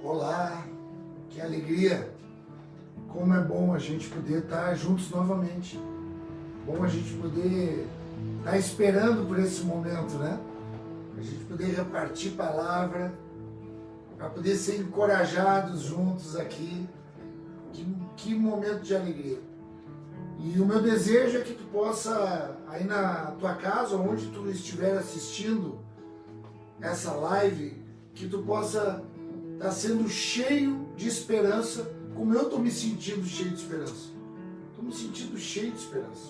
Olá, que alegria! Como é bom a gente poder estar juntos novamente. Bom a gente poder estar esperando por esse momento, né? A gente poder repartir palavra, para poder ser encorajados juntos aqui. Que momento de alegria! E o meu desejo é que tu possa, aí na tua casa, onde tu estiver assistindo essa live, que tu possa estar sendo cheio de esperança, como eu estou me sentindo cheio de esperança. Estou me sentindo cheio de esperança.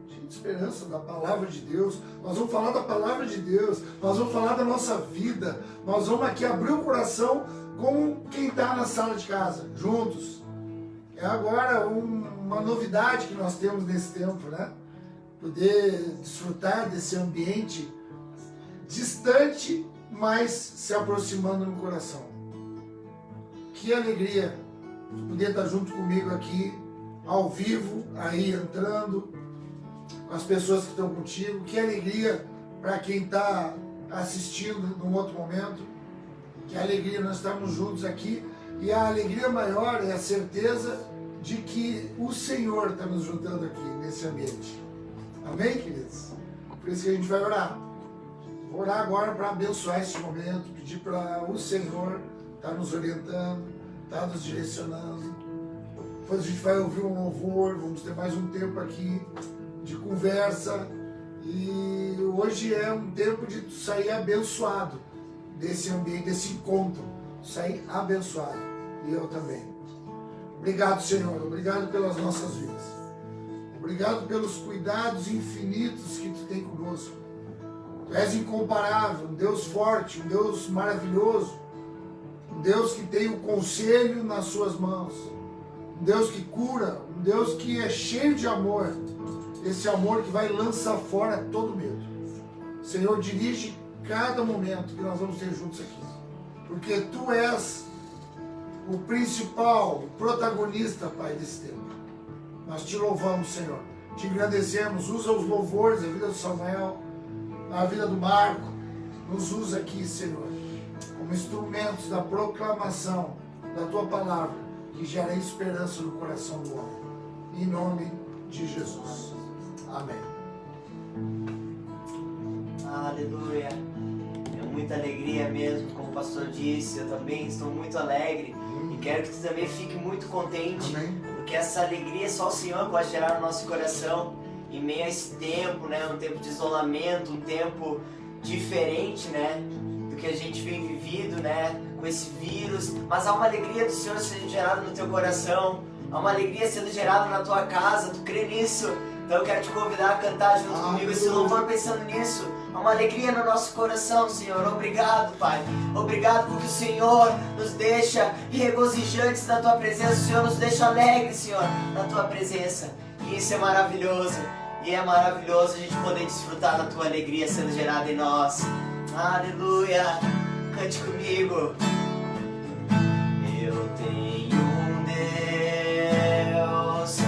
Cheio de esperança da palavra de Deus. Nós vamos falar da palavra de Deus, nós vamos falar da nossa vida, nós vamos aqui abrir o coração como quem está na sala de casa, juntos. É agora uma novidade que nós temos nesse tempo, né? Poder desfrutar desse ambiente distante, mas se aproximando no coração. Que alegria poder estar junto comigo aqui, ao vivo, aí entrando, com as pessoas que estão contigo. Que alegria para quem está assistindo num outro momento. Que alegria nós estarmos juntos aqui. E a alegria maior é a certeza de que o Senhor está nos juntando aqui nesse ambiente. Amém, queridos? Por isso que a gente vai orar. Vou orar agora para abençoar esse momento, pedir para o Senhor estar nos orientando, estar nos direcionando. Depois a gente vai ouvir um louvor, vamos ter mais um tempo aqui de conversa. E hoje é um tempo de tu sair abençoado desse ambiente, desse encontro. Sair abençoado. E eu também. Obrigado, Senhor. Obrigado pelas nossas vidas. Obrigado pelos cuidados infinitos que tu tem conosco. Tu és incomparável, um Deus forte, um Deus maravilhoso, um Deus que tem o conselho nas suas mãos, um Deus que cura, um Deus que é cheio de amor, esse amor que vai lançar fora todo medo. Senhor, dirige cada momento que nós vamos ter juntos aqui, porque tu és o principal, o protagonista, Pai, desse tempo. Nós te louvamos, Senhor, te agradecemos. Usa os louvores, a vida do Samuel, a vida do Marco, nos usa aqui, Senhor, como instrumentos da proclamação da tua palavra, que gera esperança no coração do homem. Em nome de Jesus. Amém. Aleluia. É muita alegria mesmo, como o pastor disse. Eu também estou muito alegre e quero que tu também fique muito contente. Amém. Porque essa alegria só o Senhor pode gerar no nosso coração em meio a esse tempo, né? Um tempo de isolamento, um tempo diferente, né? Do que a gente vem vivido, né? Com esse vírus. Mas há uma alegria do Senhor sendo gerada no teu coração. Há uma alegria sendo gerada na tua casa. Tu crê nisso? Então eu quero te convidar a cantar junto comigo esse louvor pensando nisso. Há uma alegria no nosso coração, Senhor. Obrigado, Pai. Obrigado porque o Senhor nos deixa regozijantes na Tua presença. O Senhor nos deixa alegres, Senhor, na Tua presença. E isso é maravilhoso. E é maravilhoso a gente poder desfrutar da Tua alegria sendo gerada em nós. Aleluia. Cante comigo. Eu tenho um Deus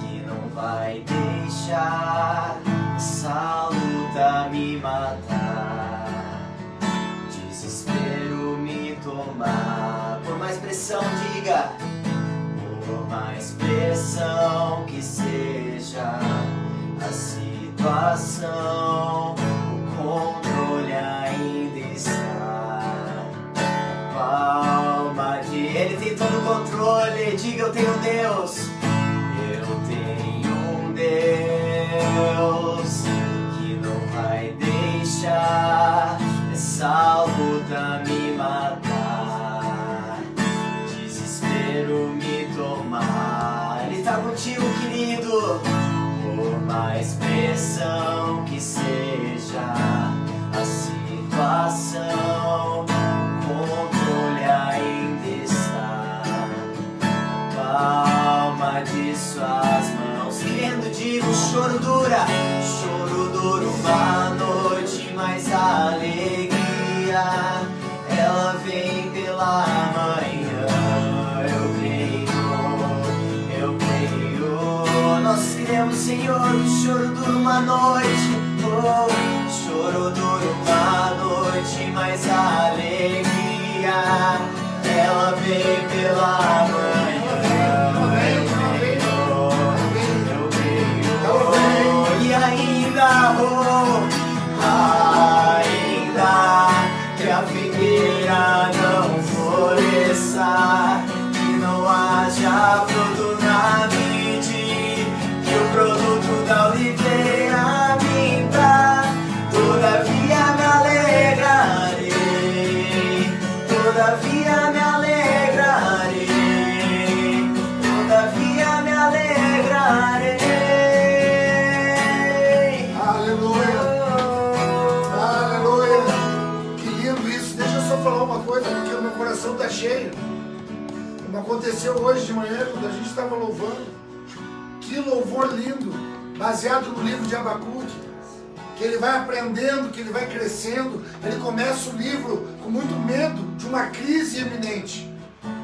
que não vai deixar essa luta me matar, desespero me tomar. Por mais pressão, diga, por mais pressão que seja a situação, o controle ainda está na palma de Ele. Tem todo o controle. Diga, eu tenho Deus. Eu tenho um Deus que não vai deixar essa luta me matar, desespero me tomar. Ele tá contigo, querido. Por mais pressão que seja a situação, o controle ainda está na palma de suas mãos. Crendo, digo, choro dura uma noite, mas a alegria ela vem pela manhã. Eu creio, nós cremos, Senhor, que o choro dura uma noite. Oh, choro dura uma noite, mas a alegria ela vem pela manhã. Eu creio. E ainda que a figueira não floresça, que não haja fruto na vide, que o produto da oliveira minta, todavia me alegrarei, todavia me alegrarei, todavia me alegrarei. Aleluia, aleluia. Que lindo isso. Deixa eu só falar uma coisa, porque o meu coração está cheio. Como aconteceu hoje de manhã, quando a gente estava louvando. Que louvor lindo, baseado no livro de Abacuque, que ele vai aprendendo, que ele vai crescendo. Ele começa o livro com muito medo de uma crise iminente.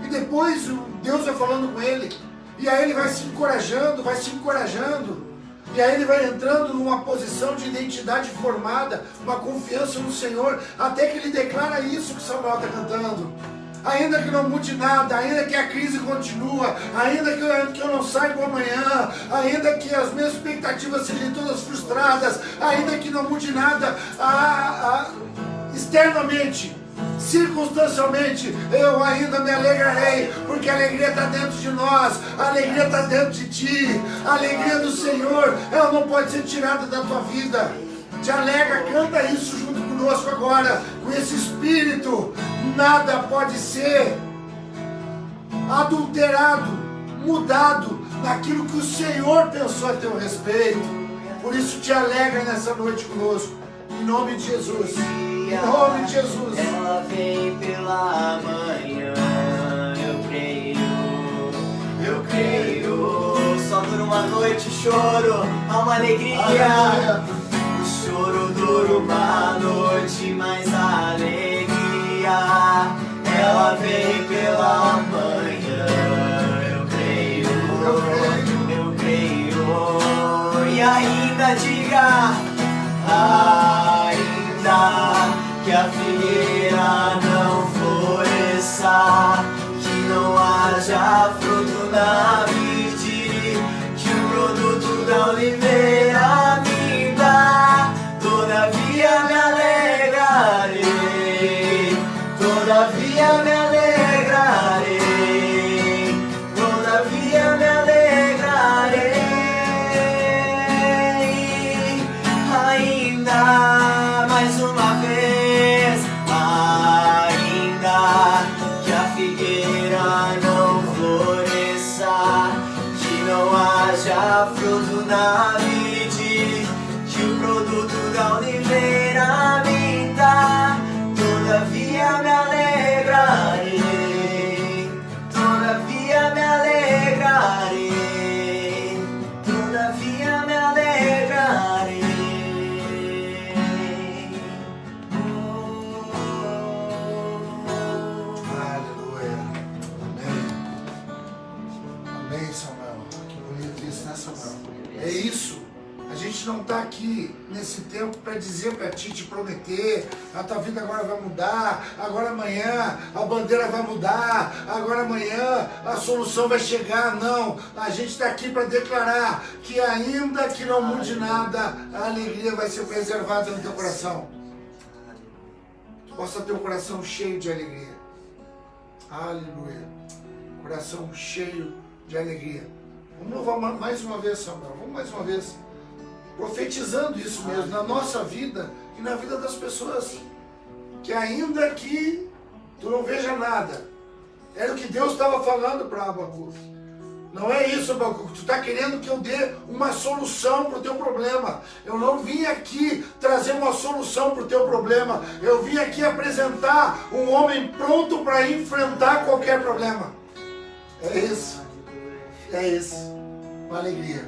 E depois Deus vai falando com ele. E aí ele vai se encorajando, vai se encorajando. E aí ele vai entrando numa posição de identidade formada, uma confiança no Senhor, até que ele declara isso que Samuel está cantando. Ainda que não mude nada, ainda que a crise continua, ainda que eu não saiba amanhã, ainda que as minhas expectativas sejam todas frustradas, ainda que não mude nada externamente, circunstancialmente, eu ainda me alegrarei, porque a alegria está dentro de nós, a alegria está dentro de ti, a alegria do Senhor, ela não pode ser tirada da tua vida. Te alegra, canta isso junto conosco agora, com esse espírito. Nada pode ser adulterado, mudado naquilo que o Senhor pensou a teu respeito. Por isso te alegra nessa noite conosco, em nome de Jesus, em nome de Jesus. Ela vem pela manhã, eu creio. Só dura uma noite o choro, há uma alegria. O choro dura uma noite, mas a alegria, ela vem pela manhã. Eu creio. E ainda diga, ainda que a figueira não floresça, que não haja fruto na vide, que o produto da oliveira minta, todavia me alegrarei, todavia me alegrarei, todavia me alegrarei. Ainda mais uma vez, ainda que a figueira não floresça, que não haja fruto na vide, que o produto da oliveira minta, todavia me alegrarei, todavia me alegrarei, todavia me alegrarei. Aleluia. Amém. Amém, Samuel. Que bonito isso, né, Samuel? É isso. A gente não está aqui nesse tempo para dizer para ti, te prometer, a tua vida agora vai mudar, agora amanhã a bandeira vai mudar, agora amanhã a solução vai chegar. Não, a gente está aqui para declarar que ainda que não mude nada, a alegria vai ser preservada no teu coração. Tu possa ter o coração cheio de alegria. Aleluia. Coração cheio de alegria. Vamos louvar mais uma vez, Samuel. Vamos mais uma vez. Profetizando isso mesmo na nossa vida e na vida das pessoas. Que ainda que tu não veja nada, era o que Deus estava falando para Abacuque. Não é isso, Abacuque. Tu está querendo que eu dê uma solução para o teu problema. Eu não vim aqui trazer uma solução para o teu problema. Eu vim aqui apresentar um homem pronto para enfrentar qualquer problema. É isso. É isso. Uma alegria.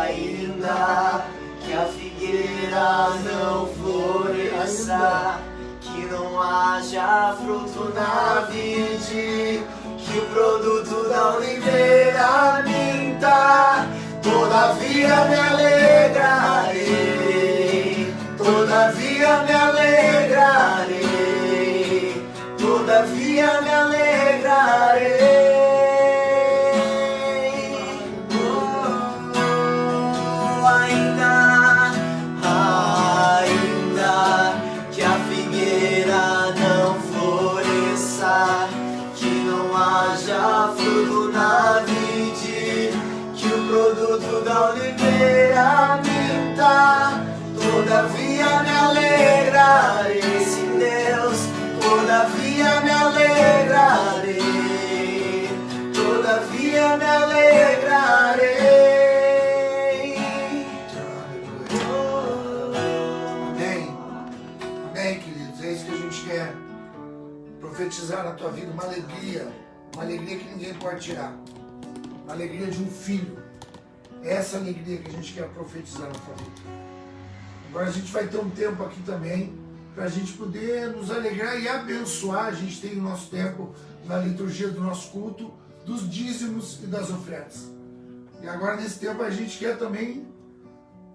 Ainda que a figueira não floresça, que não haja fruto na vide, que o produto da oliveira minta, todavia me alegrarei, todavia me alegrarei, todavia todavia me alegrarei. Fruto na vide, que o produto da oliveira minta, todavia me alegrarei, sim Deus, todavia me alegrarei, todavia me alegrarei. Amém, amém, queridos, é isso que a gente quer profetizar na tua vida, uma alegria que ninguém pode tirar, uma alegria de um filho. É essa alegria que a gente quer profetizar na tua vida. Agora a gente vai ter um tempo aqui também para a gente poder nos alegrar e abençoar. A gente tem o nosso tempo na liturgia do nosso culto, dos dízimos e das ofertas. E agora nesse tempo a gente quer também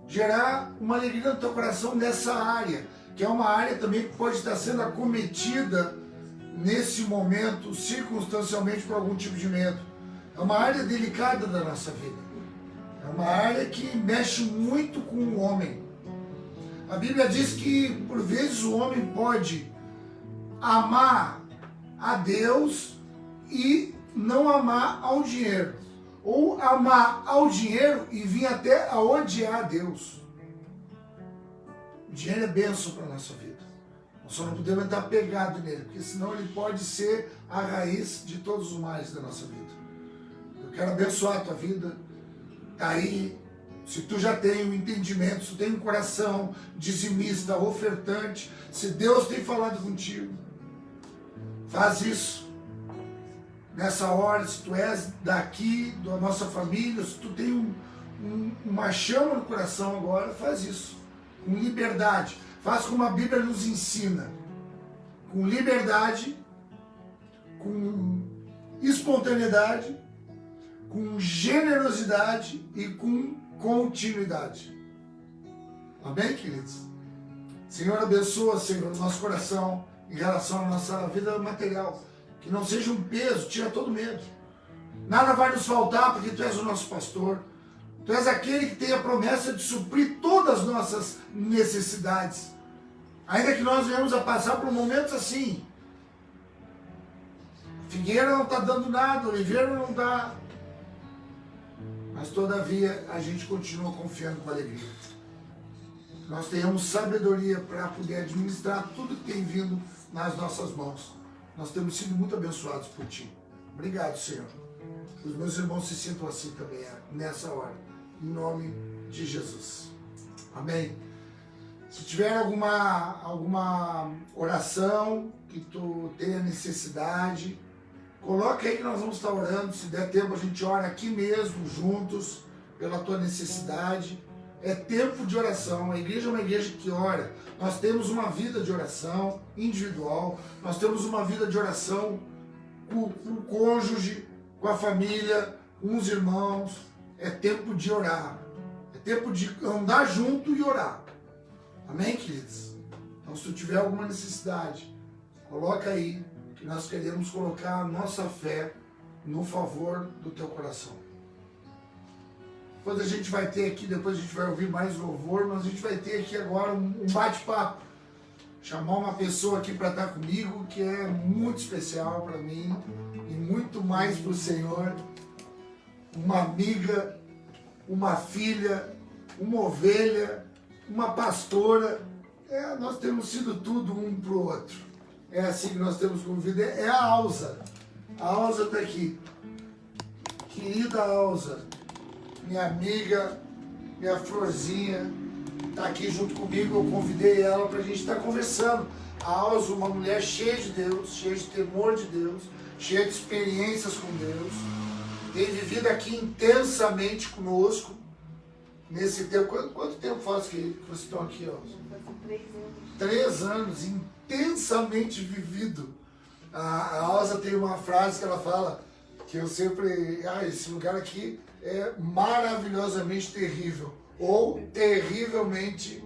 gerar uma alegria no teu coração nessa área, que é uma área também que pode estar sendo acometida nesse momento, circunstancialmente, por algum tipo de medo. É uma área delicada da nossa vida. É uma área que mexe muito com o homem. A Bíblia diz que, por vezes, o homem pode amar a Deus e não amar ao dinheiro. Ou amar ao dinheiro e vir até a odiar a Deus. O dinheiro é bênção para a nossa vida. Nós só não podemos estar pegados nele, porque senão ele pode ser a raiz de todos os males da nossa vida. Eu quero abençoar a tua vida. Tá aí, se tu já tem um entendimento, se tu tem um coração dizimista, ofertante, se Deus tem falado contigo, faz isso. Nessa hora, se tu és daqui, da nossa família, se tu tem uma chama no coração agora, faz isso. Com liberdade. Faz como a Bíblia nos ensina, com liberdade, com espontaneidade, com generosidade e com continuidade. Amém, queridos? Senhor, abençoa, Senhor, o nosso coração em relação à nossa vida material. Que não seja um peso, tira todo medo. Nada vai nos faltar porque Tu és o nosso pastor. Tu és aquele que tem a promessa de suprir todas as nossas necessidades. Ainda que nós venhamos a passar por momentos assim. A figueira não está dando nada, a oliveira não dá. Mas todavia a gente continua confiando com alegria. Nós tenhamos sabedoria para poder administrar tudo que tem vindo nas nossas mãos. Nós temos sido muito abençoados por Ti. Obrigado, Senhor. Os meus irmãos se sintam assim também nessa hora. Em nome de Jesus. Amém. Se tiver alguma oração que tu tenha necessidade, coloca aí que nós vamos estar orando. Se der tempo, a gente ora aqui mesmo, juntos, pela tua necessidade. É tempo de oração. A igreja é uma igreja que ora. Nós temos uma vida de oração individual. Nós temos uma vida de oração com o cônjuge, com a família, com os irmãos. É tempo de orar. É tempo de andar junto e orar. Amém, queridos? Então, se tu tiver alguma necessidade, coloca aí, que nós queremos colocar a nossa fé no favor do teu coração. Depois a gente vai ter aqui, depois a gente vai ouvir mais louvor, mas a gente vai ter aqui agora um bate-papo. Chamar uma pessoa aqui para estar comigo, que é muito especial para mim e muito mais para o Senhor. Uma amiga, uma filha, uma ovelha, uma pastora. Nós temos sido tudo um para o outro. É assim que nós temos convivido. É a Alza. A Alza está aqui. Querida Alza, minha amiga, minha florzinha, está aqui junto comigo. Eu convidei ela para a gente estar conversando. A Alza, uma mulher cheia de Deus, cheia de temor de Deus, cheia de experiências com Deus. Tem vivido aqui intensamente conosco. Nesse tempo, quanto tempo faz que vocês estão aqui, Alza? 3 anos, intensamente vivido. A Alza tem uma frase que ela fala, que eu sempre... esse lugar aqui é maravilhosamente terrível. Ou terrivelmente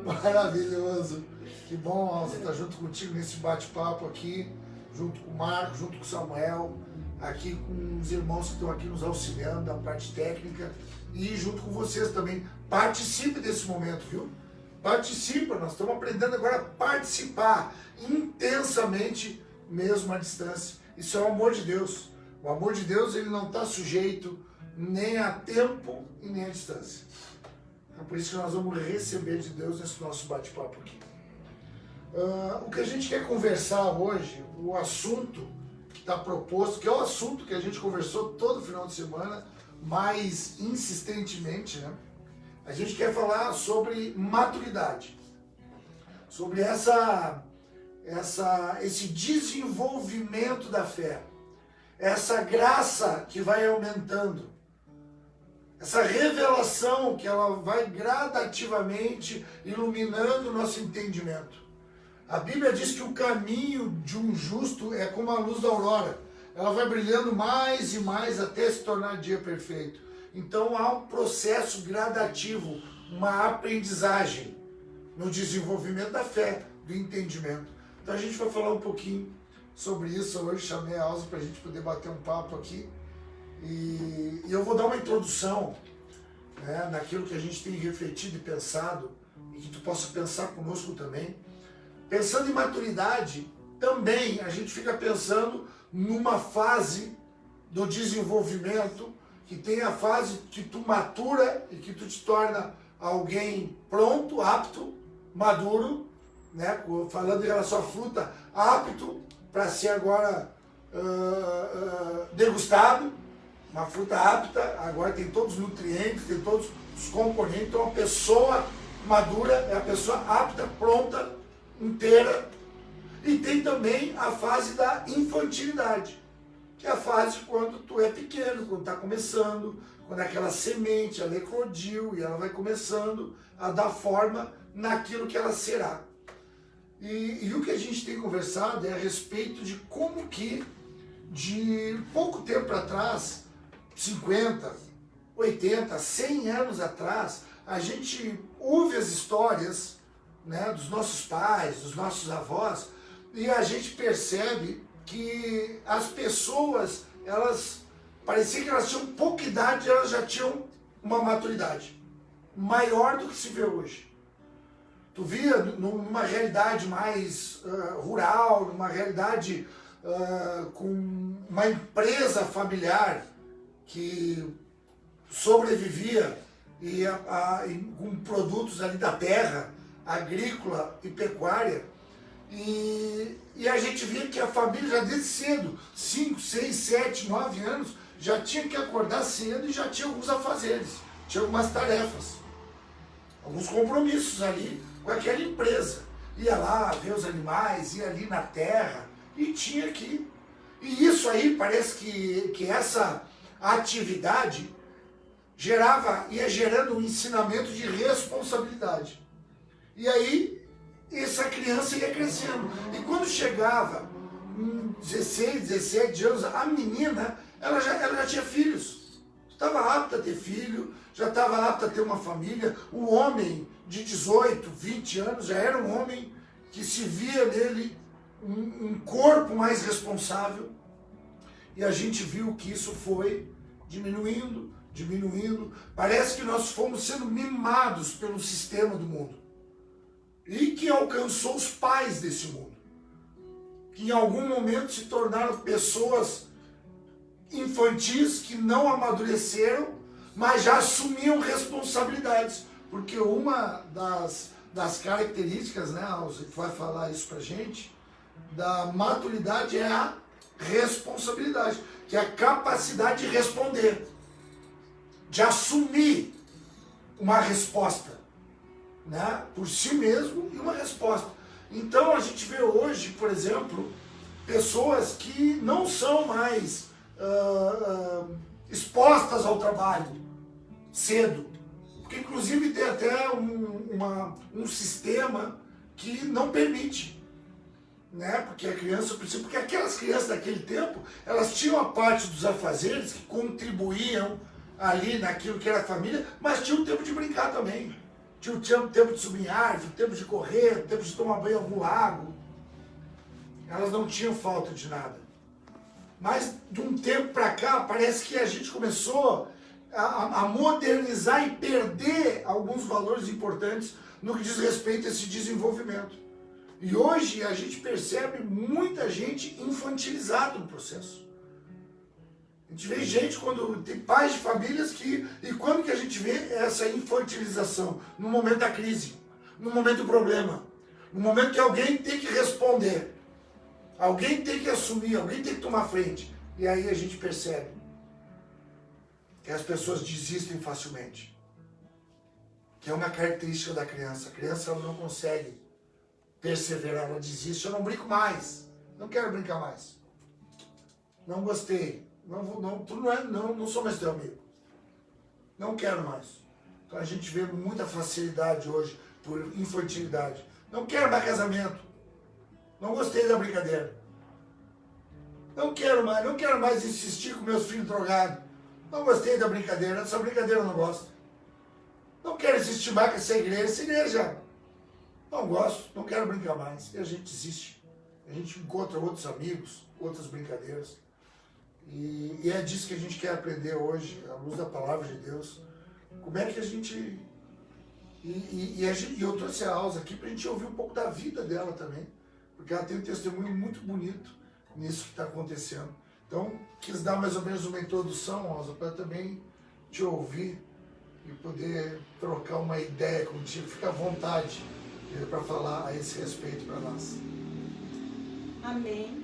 maravilhoso. Que bom, Alza, estar junto contigo nesse bate-papo aqui. junto com o Marco, junto com o Samuel, aqui com os irmãos que estão aqui nos auxiliando da parte técnica e junto com vocês também. Participe desse momento, viu? Participa, nós estamos aprendendo agora a participar intensamente, mesmo à distância. Isso é o amor de Deus. O amor de Deus, ele não está sujeito nem a tempo e nem a distância. É por isso que nós vamos receber de Deus nesse nosso bate-papo aqui. O que a gente quer conversar hoje, o assunto que está proposto, que é o assunto que a gente conversou todo final de semana, mais insistentemente, né? A gente quer falar sobre maturidade, sobre esse desenvolvimento da fé, essa graça que vai aumentando, essa revelação que ela vai gradativamente iluminando o nosso entendimento. A Bíblia diz que o caminho de um justo é como a luz da aurora. Ela vai brilhando mais e mais até se tornar dia perfeito. Então há um processo gradativo, uma aprendizagem no desenvolvimento da fé, do entendimento. Então a gente vai falar um pouquinho sobre isso hoje. Chamei a Alza para a gente poder bater um papo aqui. E eu vou dar uma introdução, né, naquilo que a gente tem refletido e pensado, e que tu possa pensar conosco também. Pensando em maturidade, também a gente fica pensando numa fase do desenvolvimento, que tem a fase que tu matura e que tu te torna alguém pronto, apto, maduro, né? Falando em relação à fruta, apto para ser agora degustado, uma fruta apta, agora tem todos os nutrientes, tem todos os componentes, então a pessoa madura é a pessoa apta, pronta, inteira. E tem também a fase da infantilidade, que é a fase quando tu é pequeno, quando está começando, quando aquela semente, ela eclodiu e ela vai começando a dar forma naquilo que ela será. E o que a gente tem conversado é a respeito de como que, de pouco tempo atrás, 50, 80, 100 anos atrás, a gente ouve as histórias, né, dos nossos pais, dos nossos avós, e a gente percebe que as pessoas, elas parecia que elas tinham pouca idade, elas já tinham uma maturidade maior do que se vê hoje. Tu via numa realidade mais rural, numa realidade com uma empresa familiar que sobrevivia com produtos ali da terra, agrícola e pecuária, e a gente via que a família já desde cedo, 5, 6, 7, 9 anos, já tinha que acordar cedo e já tinha alguns afazeres, tinha algumas tarefas, alguns compromissos ali com aquela empresa. Ia lá ver os animais, ia ali na terra e tinha que... E isso aí parece que essa atividade ia gerando um ensinamento de responsabilidade. E aí essa criança ia crescendo. E quando chegava 16, 17 anos, a menina, ela já tinha filhos. Estava apta a ter filho, já estava apta a ter uma família. O homem de 18, 20 anos já era um homem que se via nele um corpo mais responsável. E a gente viu que isso foi diminuindo, diminuindo. Parece que nós fomos sendo mimados pelo sistema do mundo. E que alcançou os pais desse mundo. Que em algum momento se tornaram pessoas infantis que não amadureceram, mas já assumiam responsabilidades. Porque uma das características, né, Alza, que vai falar isso pra gente, da maturidade é a responsabilidade, que é a capacidade de responder, de assumir uma resposta, né, por si mesmo, e uma resposta. Então a gente vê hoje, por exemplo, pessoas que não são mais expostas ao trabalho cedo, porque inclusive tem até um sistema que não permite, né? Porque a criança precisa, porque aquelas crianças daquele tempo, elas tinham a parte dos afazeres que contribuíam ali naquilo que era a família, mas tinham o tempo de brincar também. Tinha o tempo de subir em árvore, o tempo de correr, o tempo de tomar banho em algum lago. Elas não tinham falta de nada. Mas de um tempo para cá, parece que a gente começou a modernizar e perder alguns valores importantes no que diz respeito a esse desenvolvimento. E hoje a gente percebe muita gente infantilizada no processo. A gente vê gente, quando tem pais de famílias que... E quando que a gente vê essa infantilização? No momento da crise, no momento do problema, no momento que alguém tem que responder, alguém tem que assumir, alguém tem que tomar frente. E aí a gente percebe que as pessoas desistem facilmente. Que é uma característica da criança. A criança ela não consegue perseverar, ela desiste. Eu não brinco mais, não quero brincar mais. Não gostei. Não sou mais teu amigo. Não quero mais. Então a gente vê muita facilidade hoje por infantilidade. Não quero mais casamento. Não gostei da brincadeira. Não quero mais insistir com meus filhos drogados. Não gostei da brincadeira, dessa brincadeira eu não gosto. Não quero insistir mais com essa igreja. Não gosto, não quero brincar mais. E a gente desiste. A gente encontra outros amigos, outras brincadeiras. E é disso que a gente quer aprender hoje, à luz da palavra de Deus. Como é que a gente... E eu trouxe a Alza aqui para a gente ouvir um pouco da vida dela também. Porque ela tem um testemunho muito bonito nisso que está acontecendo. Então, quis dar mais ou menos uma introdução, Alza, para também te ouvir e poder trocar uma ideia contigo. Fica à vontade para falar a esse respeito para nós. Amém.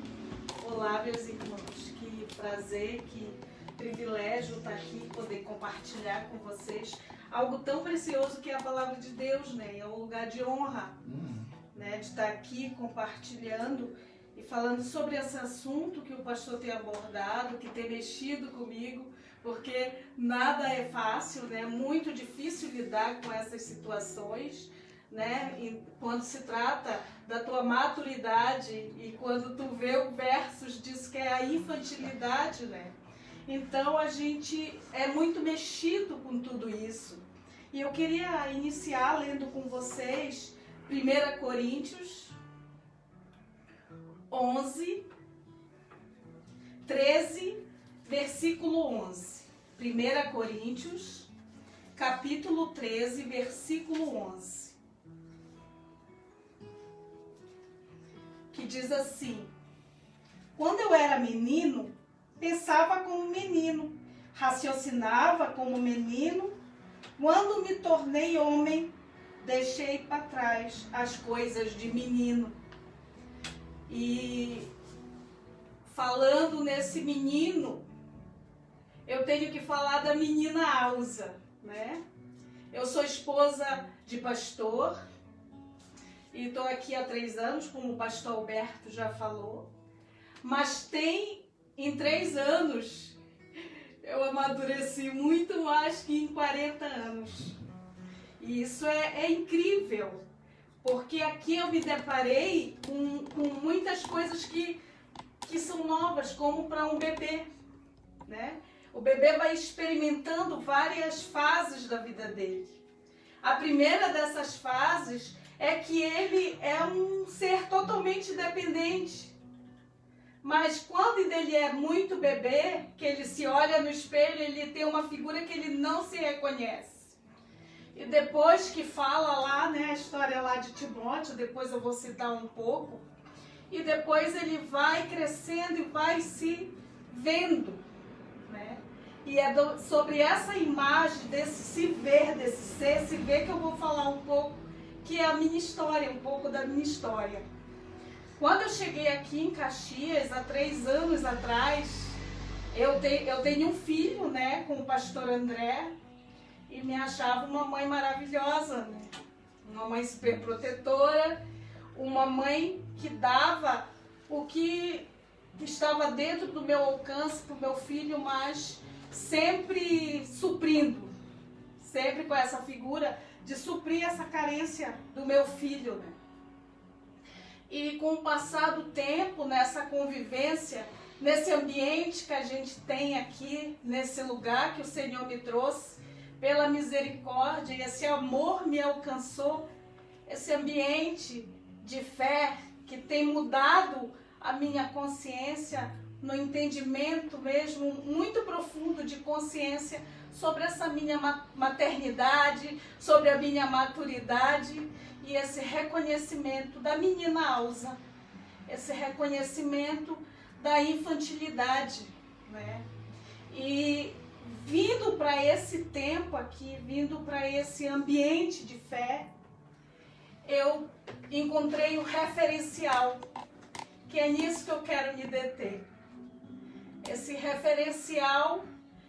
Olá, meus irmãos. Que prazer, que privilégio estar aqui, poder compartilhar com vocês algo tão precioso que é a palavra de Deus, né? É um lugar de honra, né? De estar aqui compartilhando e falando sobre esse assunto que o pastor tem abordado, que tem mexido comigo, porque nada é fácil, né? É muito difícil lidar com essas situações, né? E quando se trata da tua maturidade e quando tu vê o versus diz que é a infantilidade, né? Então a gente é muito mexido com tudo isso. E eu queria iniciar lendo com vocês 1 Coríntios 11, 13, versículo 11. 1 Coríntios, capítulo 13, versículo 11. Que diz assim: quando eu era menino, pensava como menino, raciocinava como menino. Quando me tornei homem, deixei para trás as coisas de menino. E falando nesse menino, eu tenho que falar da menina Alza, né? Eu sou esposa de pastor e estou aqui há 3 anos, como o pastor Alberto já falou. Mas em 3 anos, eu amadureci muito mais que em 40 anos. E isso é incrível, porque aqui eu me deparei com muitas coisas que são novas, como para um bebê, né? O bebê vai experimentando várias fases da vida dele. A primeira dessas fases é que ele é um ser totalmente dependente. Mas quando ele é muito bebê, que ele se olha no espelho, ele tem uma figura que ele não se reconhece. E depois que fala lá, né, a história lá de Timóteo, depois eu vou citar um pouco, e depois ele vai crescendo e vai se vendo, né? E é sobre essa imagem, desse se ver, desse ser, se ver, que eu vou falar um pouco, que é a minha história, um pouco da minha história. Quando eu cheguei aqui em Caxias, há 3 anos atrás, eu tenho um filho, né, com o pastor André, e me achava uma mãe maravilhosa, né? Uma mãe super protetora, uma mãe que dava o que estava dentro do meu alcance para o meu filho, mas sempre suprindo, sempre com essa figura de suprir essa carência do meu filho, né? E com o passar do tempo, nessa convivência, nesse ambiente que a gente tem aqui, nesse lugar que o Senhor me trouxe, pela misericórdia, e esse amor me alcançou, esse ambiente de fé que tem mudado a minha consciência, no entendimento mesmo muito profundo de consciência sobre essa minha maternidade, sobre a minha maturidade e esse reconhecimento da menina Alza, esse reconhecimento da infantilidade, né? E vindo para esse tempo aqui, vindo para esse ambiente de fé, eu encontrei um referencial, que é nisso que eu quero me deter. Esse referencial,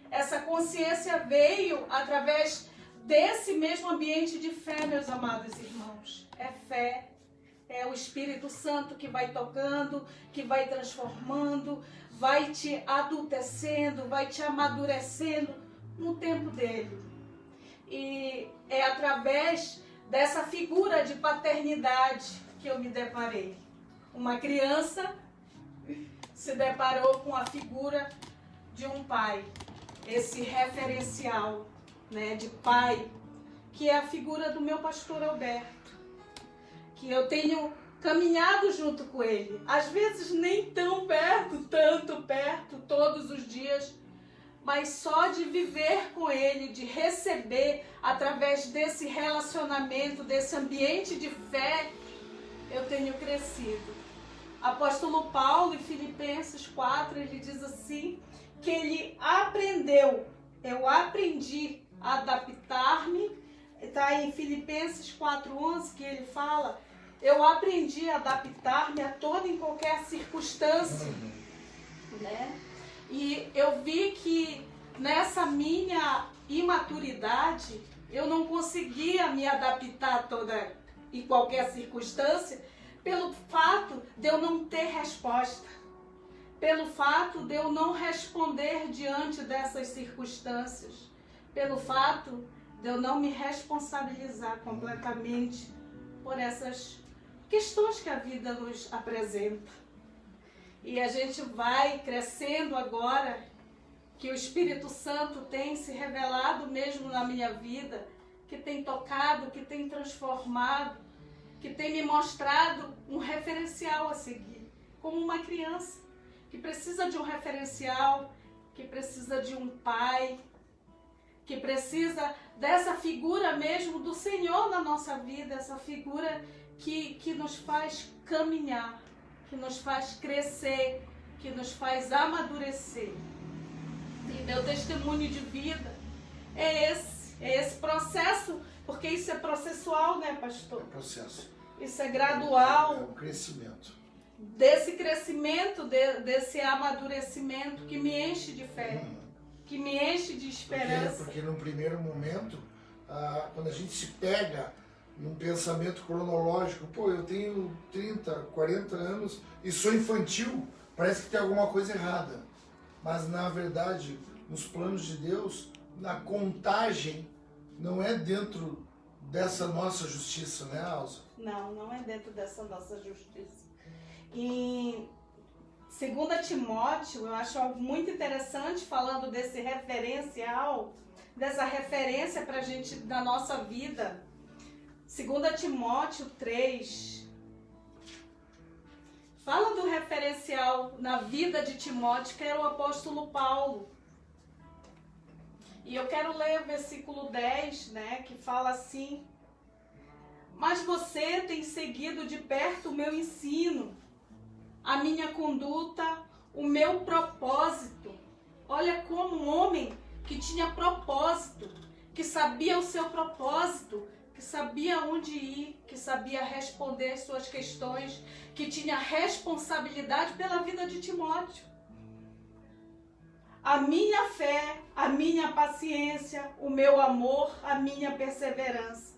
essa consciência veio através desse mesmo ambiente de fé, meus amados irmãos. É fé, é o Espírito Santo que vai tocando, que vai transformando, vai te adultecendo, vai te amadurecendo no tempo dele. E é através dessa figura de paternidade que eu me deparei. Uma criança se deparou com a figura de um pai, esse referencial, né, de pai, que é a figura do meu pastor Alberto, que eu tenho caminhado junto com ele, às vezes nem tão perto, tanto perto, todos os dias, mas só de viver com ele, de receber através desse relacionamento, desse ambiente de fé, eu tenho crescido. Apóstolo Paulo, em Filipenses 4, ele diz assim, que ele aprendeu, eu aprendi a adaptar-me, está em Filipenses 4:11 que ele fala, eu aprendi a adaptar-me a toda e qualquer circunstância, né? E eu vi que nessa minha imaturidade, eu não conseguia me adaptar a toda e qualquer circunstância, pelo fato de eu não ter resposta, pelo fato de eu não responder diante dessas circunstâncias, pelo fato de eu não me responsabilizar completamente por essas questões que a vida nos apresenta. E a gente vai crescendo agora, que o Espírito Santo tem se revelado mesmo na minha vida, que tem tocado, que tem transformado, que tem me mostrado um referencial a seguir, como uma criança que precisa de um referencial, que precisa de um pai, que precisa dessa figura mesmo do Senhor na nossa vida, essa figura que nos faz caminhar, que nos faz crescer, que nos faz amadurecer. E meu testemunho de vida é esse processo, porque isso é processual, né, pastor? É processo. Isso é gradual. É um crescimento. Desse crescimento, desse amadurecimento que me enche de fé, que me enche de esperança. Porque num primeiro momento, quando a gente se pega num pensamento cronológico, pô, eu tenho 30, 40 anos e sou infantil, parece que tem alguma coisa errada. Mas na verdade, nos planos de Deus, na contagem, não é dentro dessa nossa justiça, né, Alza? Não, não é dentro dessa nossa justiça. Em 2 Timóteo, eu acho algo muito interessante, falando desse referencial, dessa referência para a gente, da nossa vida. 2 Timóteo 3, fala do referencial na vida de Timóteo, que era o apóstolo Paulo. E eu quero ler o versículo 10, né, que fala assim: mas você tem seguido de perto o meu ensino, a minha conduta, o meu propósito. Olha como um homem que tinha propósito, que sabia o seu propósito, que sabia onde ir, que sabia responder suas questões, que tinha responsabilidade pela vida de Timóteo. A minha fé, a minha paciência, o meu amor, a minha perseverança.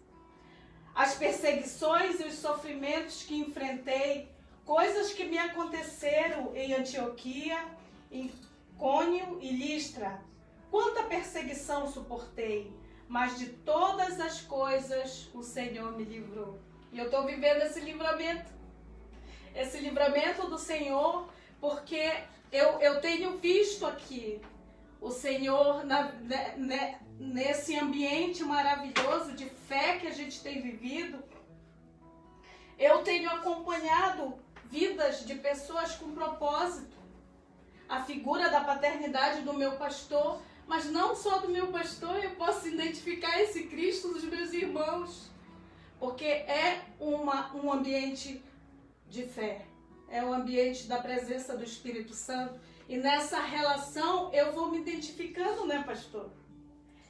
As perseguições e os sofrimentos que enfrentei, coisas que me aconteceram em Antioquia, em Cônio e Listra. Quanta perseguição suportei, mas de todas as coisas o Senhor me livrou. E eu estou vivendo esse livramento do Senhor, porque eu tenho visto aqui o Senhor nesse ambiente maravilhoso de fé que a gente tem vivido. Eu tenho acompanhado vidas de pessoas com propósito. A figura da paternidade do meu pastor, mas não só do meu pastor, eu posso identificar esse Cristo dos meus irmãos. Porque é um ambiente de fé, é um ambiente da presença do Espírito Santo. E nessa relação eu vou me identificando, né, pastor?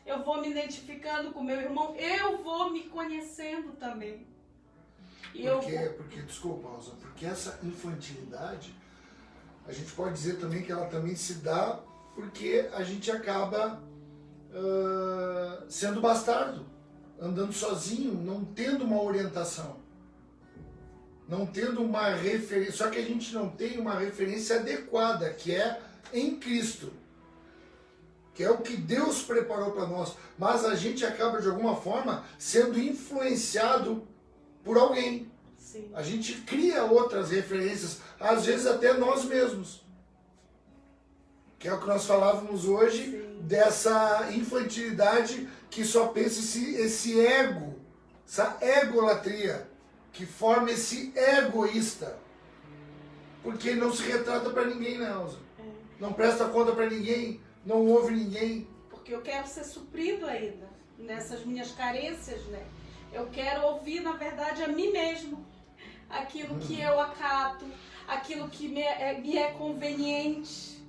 Eu vou me identificando com meu irmão, eu vou me conhecendo também. Porque, desculpa, Rosa, porque essa infantilidade, a gente pode dizer também que ela também se dá porque a gente acaba sendo bastardo, andando sozinho, não tendo uma orientação, não tendo uma referência, só que a gente não tem uma referência adequada, que é em Cristo, que é o que Deus preparou para nós, mas a gente acaba de alguma forma sendo influenciado por alguém. Sim. A gente cria outras referências, às vezes até nós mesmos. Que é o que nós falávamos hoje, sim, dessa infantilidade que só pensa esse ego, essa egolatria, que forma esse egoísta. Porque não se retrata para ninguém, né, Elza? Não presta conta para ninguém, não ouve ninguém. Porque eu quero ser suprido ainda nessas minhas carências, né? Eu quero ouvir, na verdade, a mim mesmo. Aquilo que eu acato, aquilo que me é conveniente,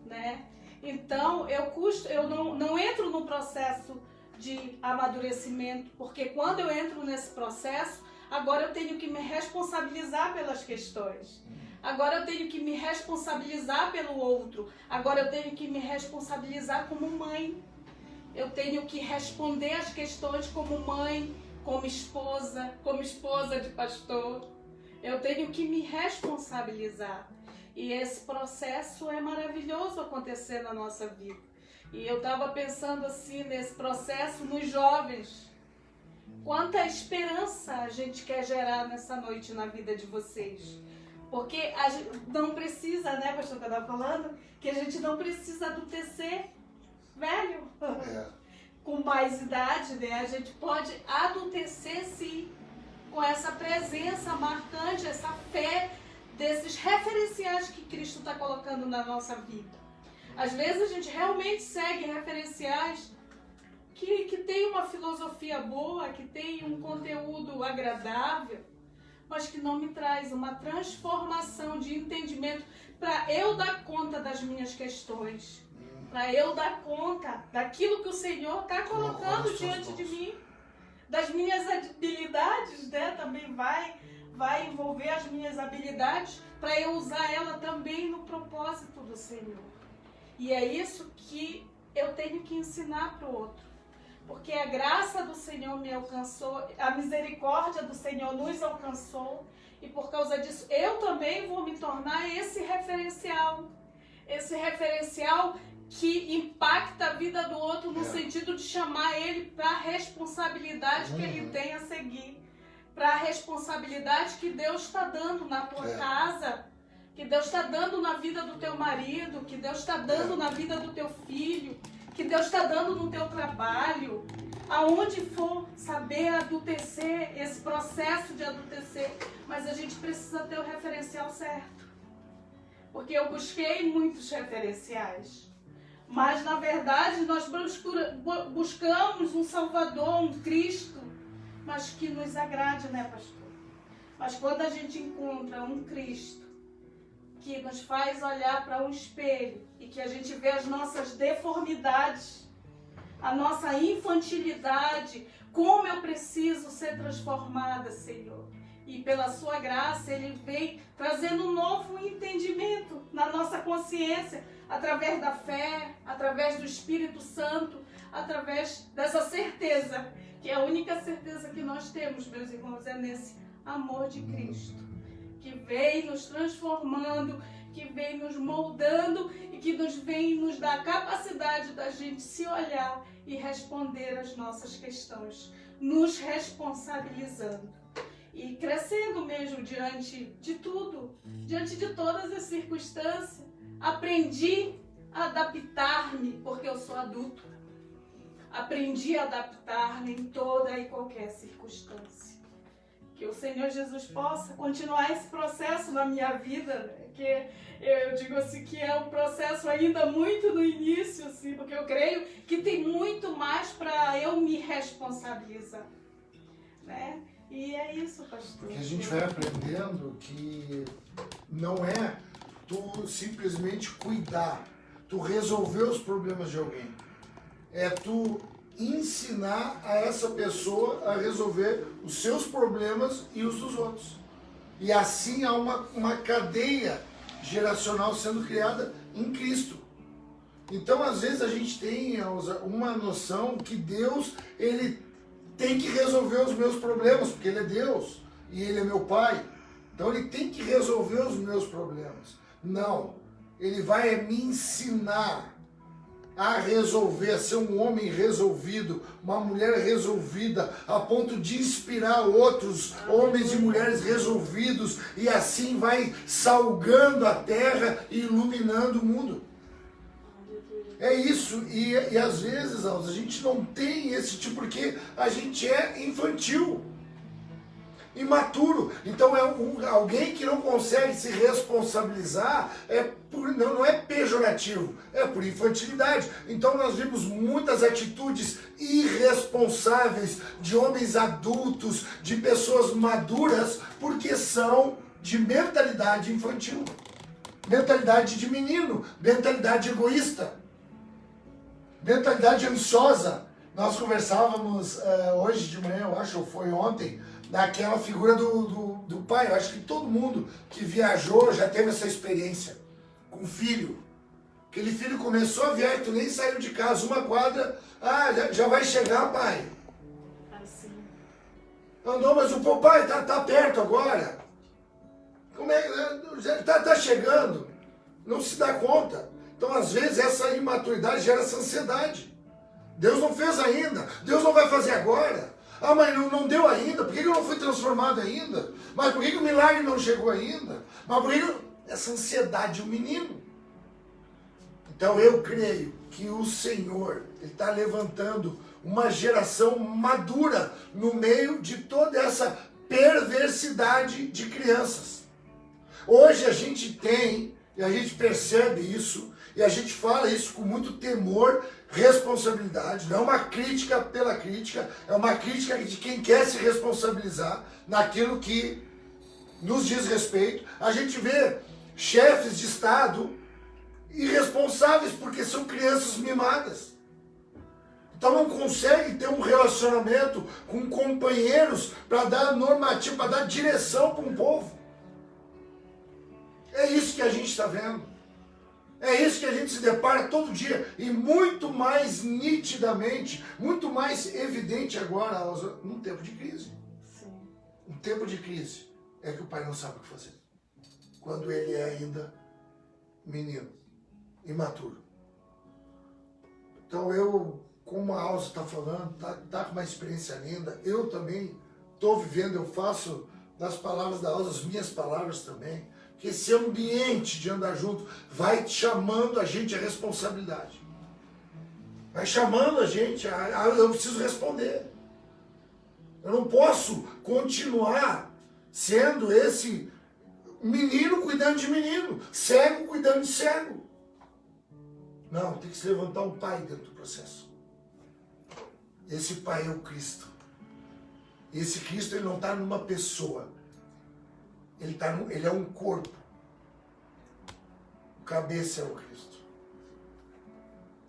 né? Então, eu não entro no processo de amadurecimento, porque quando eu entro nesse processo, agora eu tenho que me responsabilizar pelas questões. Agora eu tenho que me responsabilizar pelo outro. Agora eu tenho que me responsabilizar como mãe. Eu tenho que responder as questões como mãe, como esposa de pastor. Eu tenho que me responsabilizar. E esse processo é maravilhoso acontecer na nossa vida. E eu estava pensando assim nesse processo nos jovens. Quanta esperança a gente quer gerar nessa noite na vida de vocês. Porque a gente não precisa, né, pastor, que eu estava falando, que a gente não precisa adultecer velho. Com mais idade, né? A gente pode adultecer, sim, com essa presença marcante, essa fé desses referenciais que Cristo está colocando na nossa vida. Às vezes a gente realmente segue referenciais que tem uma filosofia boa, que tem um conteúdo agradável, mas que não me traz uma transformação de entendimento para eu dar conta das minhas questões, para eu dar conta daquilo que o Senhor está colocando diante de mim, das minhas habilidades, né? Também vai envolver as minhas habilidades para eu usar ela também no propósito do Senhor. E é isso que eu tenho que ensinar para o outro. Porque a graça do Senhor me alcançou, a misericórdia do Senhor nos alcançou, e por causa disso eu também vou me tornar esse referencial que impacta a vida do outro no sentido de chamar ele para a responsabilidade que ele tem a seguir, para a responsabilidade que Deus está dando na tua casa, que Deus está dando na vida do teu marido, que Deus está dando na vida do teu filho, que Deus está dando no teu trabalho, aonde for, saber adultecer, esse processo de adultecer, mas a gente precisa ter o referencial certo, porque eu busquei muitos referenciais, mas na verdade nós buscamos um Salvador, um Cristo, mas que nos agrade, né, pastor? Mas quando a gente encontra um Cristo que nos faz olhar para um espelho e que a gente vê as nossas deformidades, a nossa infantilidade, como eu preciso ser transformada, Senhor. E pela sua graça, Ele vem trazendo um novo entendimento na nossa consciência, através da fé, através do Espírito Santo, através dessa certeza, que é a única certeza que nós temos, meus irmãos, é nesse amor de Cristo, que vem nos transformando, que vem nos moldando e que vem nos dar a capacidade da gente se olhar e responder as nossas questões, nos responsabilizando e crescendo mesmo diante de tudo, diante de todas as circunstâncias. Aprendi a adaptar-me, porque eu sou adulto. Aprendi a adaptar-me em toda e qualquer circunstância. Que o Senhor Jesus possa continuar esse processo na minha vida, né? Que eu digo assim que é um processo ainda muito no início, assim, porque eu creio que tem muito mais para eu me responsabilizar, né? E é isso, pastor. Porque a gente vai aprendendo que não é tu simplesmente cuidar, tu resolver os problemas de alguém. É tu ensinar a essa pessoa a resolver os seus problemas e os dos outros. E assim há uma cadeia geracional sendo criada em Cristo. Então, às vezes, a gente tem uma noção que Deus, ele tem que resolver os meus problemas, porque Ele é Deus e Ele é meu Pai. Então, Ele tem que resolver os meus problemas. Não. Ele vai me ensinar a resolver, a ser um homem resolvido, uma mulher resolvida, a ponto de inspirar outros homens e mulheres resolvidos, e assim vai salgando a terra e iluminando o mundo. É isso, e às vezes, Alza, a gente não tem esse tipo, porque a gente é infantil, imaturo. Então é alguém que não consegue se responsabilizar, não é pejorativo, é por infantilidade. Então nós vimos muitas atitudes irresponsáveis de homens adultos, de pessoas maduras, porque são de mentalidade infantil, mentalidade de menino, mentalidade egoísta, mentalidade ansiosa. Nós conversávamos hoje de manhã, eu acho, ou foi ontem, daquela figura do pai. Eu acho que todo mundo que viajou já teve essa experiência com o filho. Aquele filho começou a viagem, tu nem saiu de casa, uma quadra, já vai chegar, pai. Assim. Não, mas o pai tá perto agora. Como é que tá chegando? Não se dá conta. Então, às vezes, essa imaturidade gera essa ansiedade. Deus não fez ainda, Deus não vai fazer agora. Mas não deu ainda, por que eu não fui transformado ainda? Mas por que o milagre não chegou ainda? Mas por que essa ansiedade, o menino? Então eu creio que o Senhor está levantando uma geração madura no meio de toda essa perversidade de crianças. Hoje a gente tem, e a gente percebe isso, e a gente fala isso com muito temor, responsabilidade. Não é uma crítica pela crítica, é uma crítica de quem quer se responsabilizar naquilo que nos diz respeito. A gente vê chefes de Estado irresponsáveis porque são crianças mimadas. Então não conseguem ter um relacionamento com companheiros para dar normativa, para dar direção para um povo. É isso que a gente está vendo. É isso que a gente se depara todo dia, e muito mais nitidamente, muito mais evidente agora, num tempo de crise. Sim. Um tempo de crise é que o pai não sabe o que fazer. Quando ele é ainda menino, imaturo. Então eu, como a Alza está falando, tá com uma experiência linda, eu também estou vivendo, eu faço das palavras da Alza as minhas palavras também. Que esse ambiente de andar junto vai chamando a gente à responsabilidade. Vai chamando a gente eu preciso responder. Eu não posso continuar sendo esse menino cuidando de menino, cego cuidando de cego. Não, tem que se levantar um pai dentro do processo. Esse pai é o Cristo. Esse Cristo, ele não está numa pessoa. Ele é um corpo. O cabeça é o Cristo.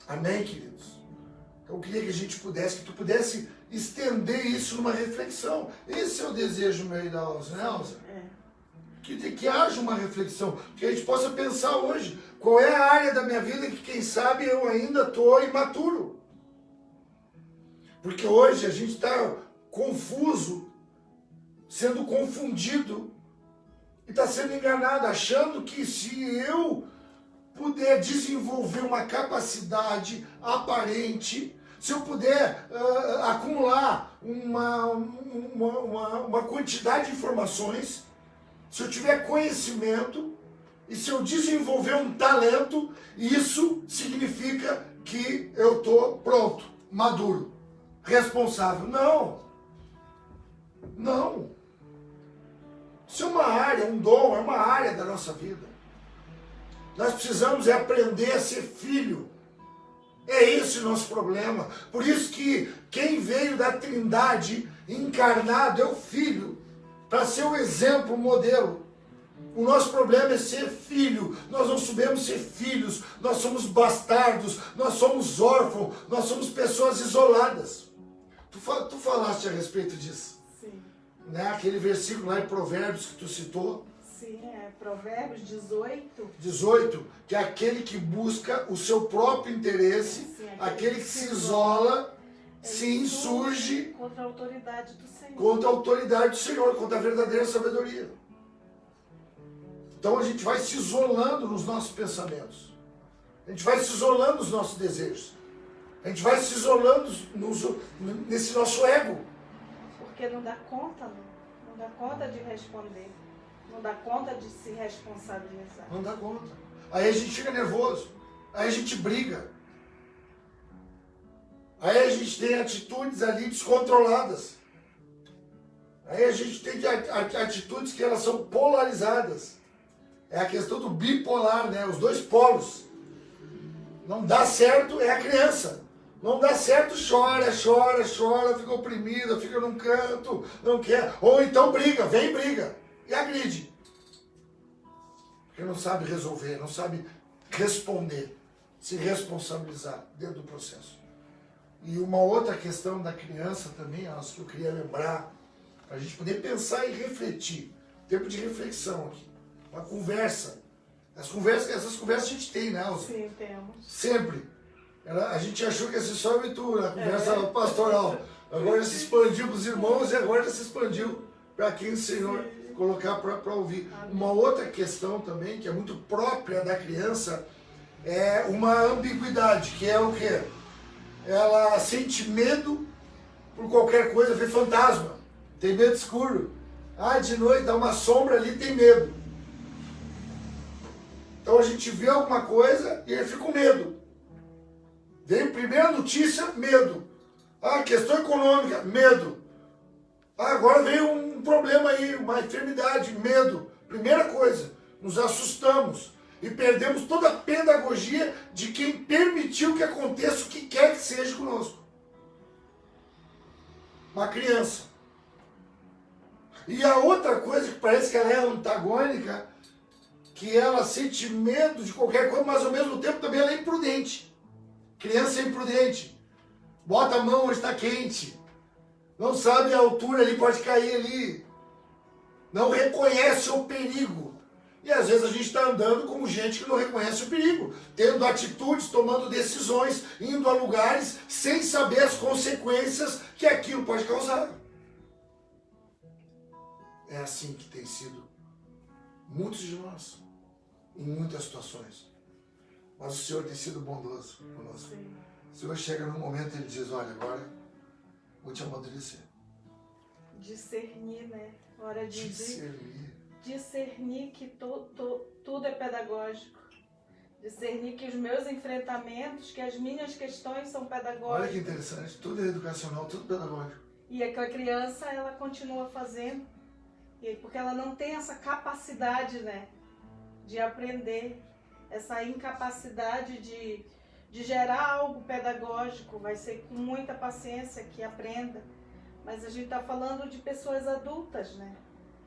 Amém, queridos? Então eu queria que a gente pudesse, que tu pudesse estender isso numa reflexão. Esse é o desejo meu e da Alza, né, Alza? Que haja uma reflexão, que a gente possa pensar hoje, qual é a área da minha vida que, quem sabe, eu ainda estou imaturo. Porque hoje a gente está confuso, sendo confundido, e está sendo enganado, achando que se eu puder desenvolver uma capacidade aparente, se eu puder acumular uma quantidade de informações, se eu tiver conhecimento e se eu desenvolver um talento, isso significa que eu estou pronto, maduro, responsável. Não. Não. Isso é uma área, um dom, é uma área da nossa vida. Nós precisamos aprender a ser filho. É esse o nosso problema. Por isso que quem veio da Trindade encarnado é o Filho, para ser o exemplo, o modelo. O nosso problema é ser filho. Nós não sabemos ser filhos. Nós somos bastardos. Nós somos órfãos. Nós somos pessoas isoladas. Tu falaste a respeito disso. Sim. Né? Aquele versículo lá em Provérbios que tu citou. Sim, é Provérbios 18. 18, que é aquele que busca o seu próprio interesse, Sim, aquele que se isola, se ele insurge contra a autoridade do Senhor. contra a autoridade do Senhor, contra a verdadeira sabedoria. Então a gente vai se isolando nos nossos pensamentos. A gente vai se isolando nos nossos desejos. A gente vai se isolando nesse nosso ego. Porque não dá conta, não dá conta de responder. Não dá conta de se responsabilizar. Não dá conta. Aí a gente fica nervoso. Aí a gente briga. Aí a gente tem atitudes ali descontroladas. Aí a gente tem atitudes que elas são polarizadas. É a questão do bipolar, né? Os dois polos. Não dá certo, é a criança. Não dá certo, chora, fica oprimida, fica num canto, não quer. Ou então briga, vem briga. E agride. Porque não sabe resolver, não sabe responder, se responsabilizar dentro do processo. E uma outra questão da criança também, que eu queria lembrar, para a gente poder pensar e refletir. Tempo de reflexão aqui. Uma conversa. Essas conversas a gente tem, né, Elza? Sim, temos. Sempre. A gente achou que ia ser só eu e tu, na conversa pastoral. Agora já se expandiu para os irmãos e agora já se expandiu para quem o Senhor colocar para ouvir. Amém. Uma outra questão também, que é muito própria da criança, é uma ambiguidade, que é o quê? Ela sente medo por qualquer coisa, vê fantasma, tem medo escuro. De noite dá uma sombra ali, tem medo. Então a gente vê alguma coisa e ele fica com medo. Vem primeira notícia, medo. Questão econômica, medo. Agora veio um problema aí, uma enfermidade, medo. Primeira coisa, nos assustamos e perdemos toda a pedagogia de quem permitiu que aconteça o que quer que seja conosco. Uma criança. E a outra coisa que parece que ela é antagônica, que ela sente medo de qualquer coisa, mas ao mesmo tempo também ela é imprudente. Criança é imprudente. Bota a mão onde está quente. Não sabe a altura ali, pode cair ali. Não reconhece o perigo. E às vezes a gente está andando como gente que não reconhece o perigo. Tendo atitudes, tomando decisões, indo a lugares sem saber as consequências que aquilo pode causar. É assim que tem sido muitos de nós, em muitas situações. Mas o Senhor tem sido bondoso conosco. Sim. O Senhor chega num momento e Ele diz, olha, agora vou te amadurecer. Discernir, né? Hora de Discernir. que tudo é pedagógico. Discernir que os meus enfrentamentos, que as minhas questões são pedagógicas. Olha que interessante, tudo é educacional, tudo pedagógico. E a criança, ela continua fazendo. E porque ela não tem essa capacidade, né? De aprender. Essa incapacidade de gerar algo pedagógico, vai ser com muita paciência que aprenda. Mas a gente está falando de pessoas adultas, né?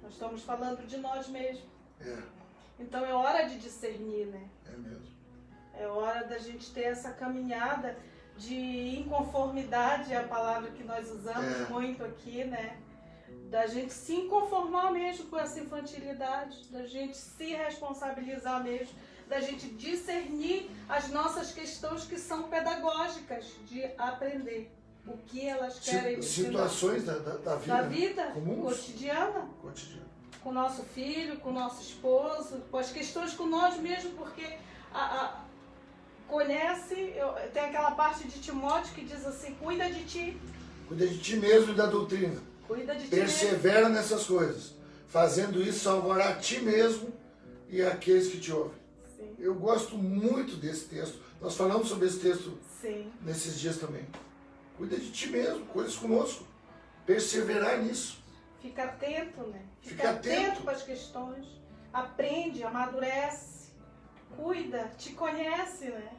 Nós estamos falando de nós mesmos. Então é hora de discernir, né? É mesmo. É hora da gente ter essa caminhada de inconformidade, é a palavra que nós usamos muito aqui, né? Da gente se inconformar mesmo com essa infantilidade, da gente se responsabilizar mesmo, da gente discernir as nossas questões que são pedagógicas, de aprender o que elas querem ensinar. Situações da vida comuns. Cotidiana. Com o nosso filho, com o nosso esposo, com as questões com nós mesmos, porque tem aquela parte de Timóteo que diz assim, cuida de ti. Cuida de ti mesmo e da doutrina. Cuida de ti Persevera nessas coisas. Fazendo isso, salvará a ti mesmo e aqueles que te ouvem. Sim. Eu gosto muito desse texto. Nós falamos sobre esse texto Sim. nesses dias também. Cuida de ti mesmo, coisas conosco. Perseverar nisso. Fica atento, né? Fica atento para as questões, aprende, amadurece, cuida, te conhece, né?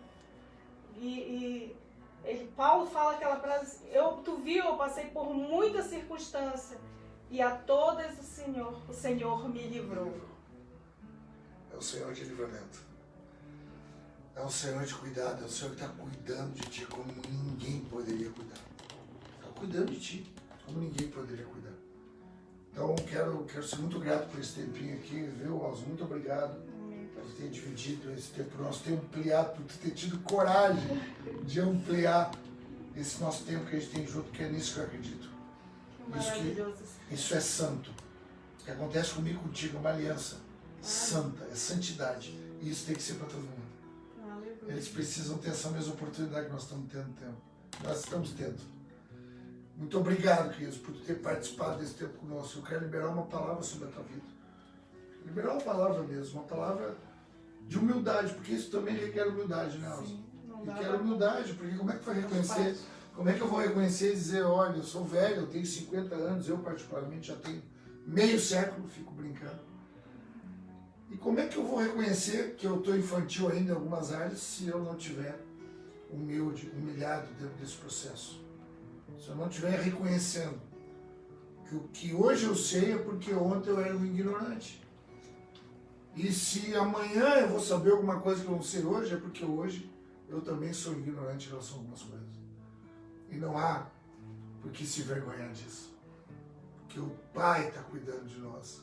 Paulo fala aquela frase, tu viu, eu passei por muita circunstância e a todas o Senhor me livrou. É o Senhor de livramento. É o Senhor de cuidado, é o Senhor que está cuidando de ti como ninguém poderia cuidar. Está cuidando de ti como ninguém poderia cuidar. Então, quero ser muito grato por esse tempinho aqui, viu, Alzo? Muito obrigado por ter dividido esse tempo, por nós ter ampliado, por ter tido coragem de ampliar esse nosso tempo que a gente tem junto, que é nisso que eu acredito. Maravilhoso. Isso é santo. O que acontece comigo e contigo é uma aliança santa, é santidade. E isso tem que ser para todo mundo. Eles precisam ter essa mesma oportunidade que nós estamos tendo tempo. Nós estamos tendo. Muito obrigado, queridos, por ter participado desse tempo conosco. Eu quero liberar uma palavra sobre a tua vida. Liberar uma palavra mesmo, uma palavra de humildade, porque isso também requer humildade, né, Alzo? Requer humildade, porque como é que vai reconhecer? Como é que eu vou reconhecer e dizer, olha, eu sou velho, eu tenho 50 anos, eu particularmente já tenho meio século, fico brincando. E como é que eu vou reconhecer que eu estou infantil ainda em algumas áreas se eu não tiver humilhado dentro desse processo? Se eu não estiver reconhecendo que o que hoje eu sei é porque ontem eu era um ignorante. E se amanhã eu vou saber alguma coisa que eu não sei hoje, é porque hoje eu também sou ignorante em relação a algumas coisas. E não há por que se vergonhar disso. Porque o Pai está cuidando de nós.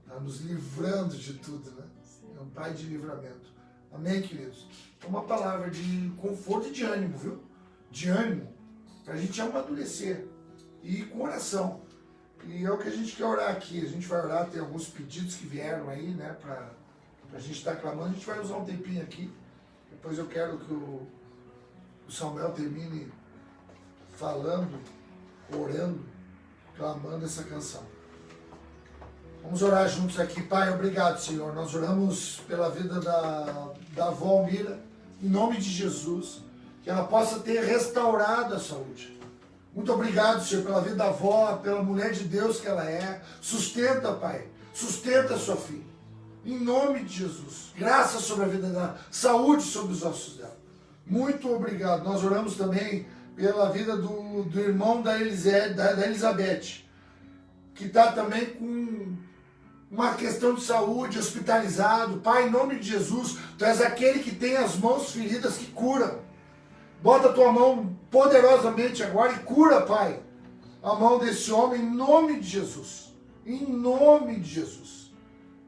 Está nos livrando de tudo, né? É um Pai de livramento. Amém, queridos? É uma palavra de conforto e de ânimo, viu? De ânimo, para a gente amadurecer. E com oração. E é o que a gente quer orar aqui. A gente vai orar, tem alguns pedidos que vieram aí, né? Para a gente estar clamando. A gente vai usar um tempinho aqui. Depois eu quero que o Samuel termine falando, orando, clamando essa canção. Vamos orar juntos aqui. Pai, obrigado, Senhor. Nós oramos pela vida da avó Almira, em nome de Jesus, que ela possa ter restaurado a saúde. Muito obrigado, Senhor, pela vida da avó, pela mulher de Deus que ela é. Sustenta, Pai. Sustenta a sua filha. Em nome de Jesus. Graça sobre a vida dela. Saúde sobre os ossos dela. Muito obrigado. Nós oramos também pela vida do irmão da Elizabeth, que está também com uma questão de saúde, hospitalizado. Pai, em nome de Jesus, Tu és aquele que tem as mãos feridas que cura. Bota a Tua mão poderosamente agora e cura, Pai, a mão desse homem em nome de Jesus. Em nome de Jesus.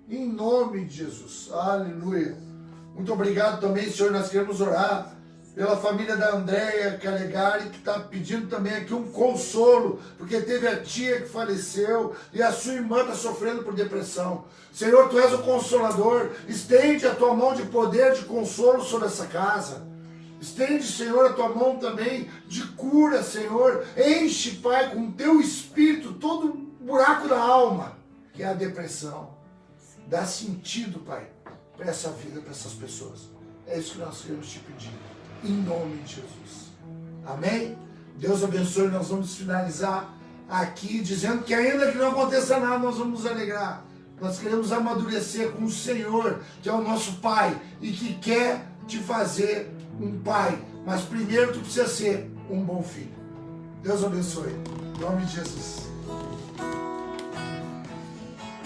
Em nome de Jesus. Aleluia. Muito obrigado também, Senhor. Nós queremos orar pela família da Andréia Calegari, que está pedindo também aqui um consolo, porque teve a tia que faleceu e a sua irmã está sofrendo por depressão. Senhor, Tu és o Consolador. Estende a Tua mão de poder, de consolo sobre essa casa. Estende, Senhor, a Tua mão também de cura, Senhor. Enche, Pai, com o Teu Espírito todo o buraco da alma, que é a depressão. Dá sentido, Pai, para essa vida, para essas pessoas. É isso que nós queremos Te pedir. Em nome de Jesus. Amém? Deus abençoe. Nós vamos finalizar aqui dizendo que ainda que não aconteça nada, nós vamos nos alegrar. Nós queremos amadurecer com o Senhor, que é o nosso Pai e que quer te fazer um pai. Mas primeiro tu precisa ser um bom filho. Deus abençoe. Em nome de Jesus.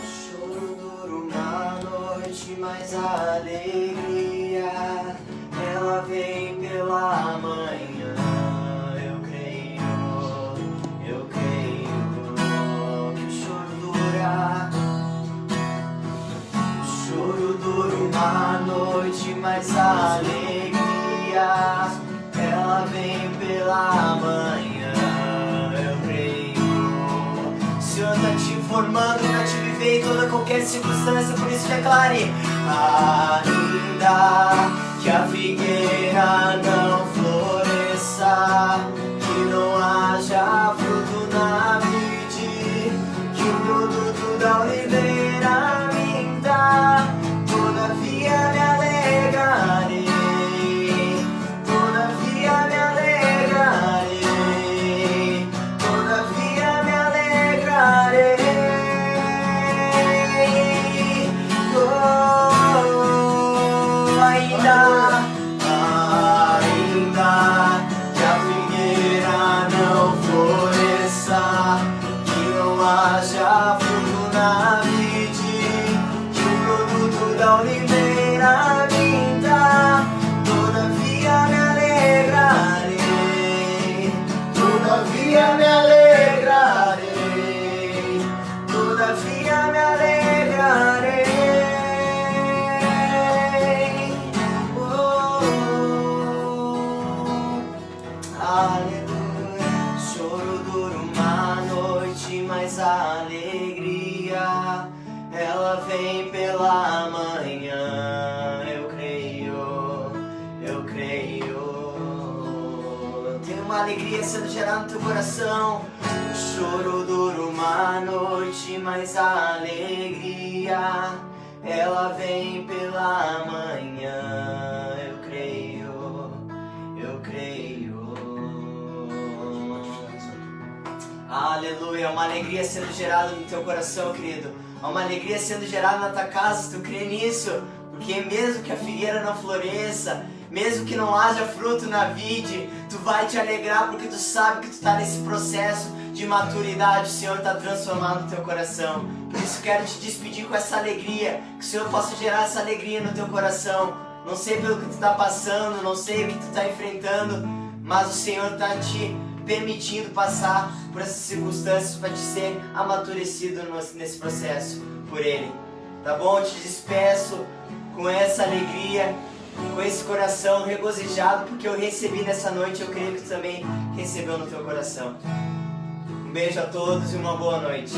Choro duro na noite, mas a alegria ela vem pela manhã. Eu creio que o choro duro na noite, mas a alegria ela vem pela manhã. Eu creio. O Senhor tá te formando pra te viver em toda qualquer circunstância, por isso declare: ainda que a figueira não floresça, que não haja fruto na vide, que o produto da oliveira minta, todavia me alegrarei, todavia me alegrarei, todavia me alegrarei. oliveira vinda, todavia me alegrarei, todavia me alegrarei, todavia me alegrarei. Oh, aleluia. Choro dura uma noite, mas a alegria ela vem pela manhã. Eu creio. Tem uma alegria sendo gerada no teu coração. O choro dura uma noite, mas a alegria ela vem pela manhã. Eu creio. Aleluia, uma alegria sendo gerada no teu coração, querido. Há uma alegria sendo gerada na tua casa, se tu crê nisso. Porque mesmo que a figueira não floresça, mesmo que não haja fruto na vide, tu vai te alegrar porque tu sabe que tu está nesse processo de maturidade. O Senhor está transformando o teu coração. Por isso quero te despedir com essa alegria, que o Senhor possa gerar essa alegria no teu coração. Não sei pelo que tu está passando, não sei o que tu está enfrentando, mas o Senhor está te permitindo passar por essas circunstâncias para te ser amadurecido nesse processo por Ele. Tá bom? Eu te despeço com essa alegria, com esse coração regozijado, porque eu recebi nessa noite, eu creio que tu também recebeu no teu coração. Um beijo a todos e uma boa noite.